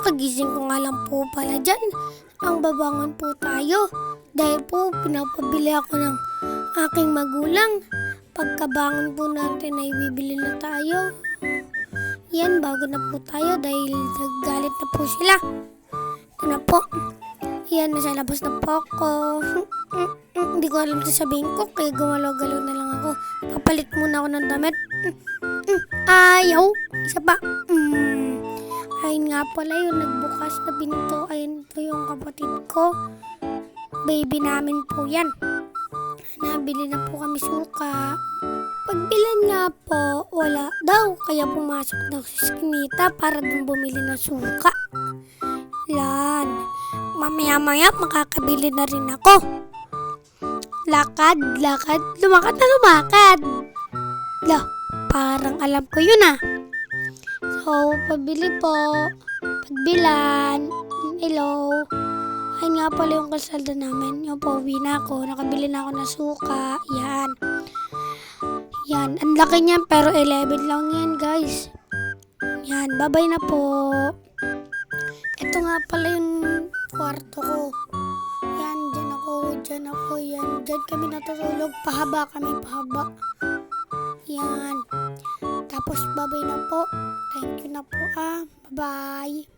Kakagising ko nga lang po pala dyan. Ang babangon po tayo. Dahil po pinapabili ako ng aking magulang. Pagkabangon po natin ay bibili na tayo. Yan, bago na po tayo dahil naggalit na po sila. Ito na po. Yan, nasa labas na po ako. Hindi ko alam sasabihin ko, kaya gumalaw-galaw na lang ako. Papalit muna ako ng damit. Ayaw. Isa pa. Ayun nga pala yung nagbukas na pinto. Ayun po yung kapatid ko. Baby namin po yan. Nabili na po kami suka. Pagbilan nga po, wala daw. Kaya pumasok daw si Skinita para dun bumili ng suka. Yan. Mamaya-maya makakabili na rin ako. Lakad. Lumakad na lumakad. Lah, parang alam ko yun ah. So, pabili po. Pagbilan. Hello. Ayun nga pala yung kalsada namin. Yung pauwi na ako. Nakabili na ako ng suka. Yan. Yan. Ang laki niyan pero 11 lang yan guys. Yan. Bye-bye na po. Ito nga pala yung kwarto ko. Yan. Dyan ako. Yan. Dyan kami natutulog. Pahaba. Yan. Tapos bye-bye na po. Thank you na po ah. Bye-bye.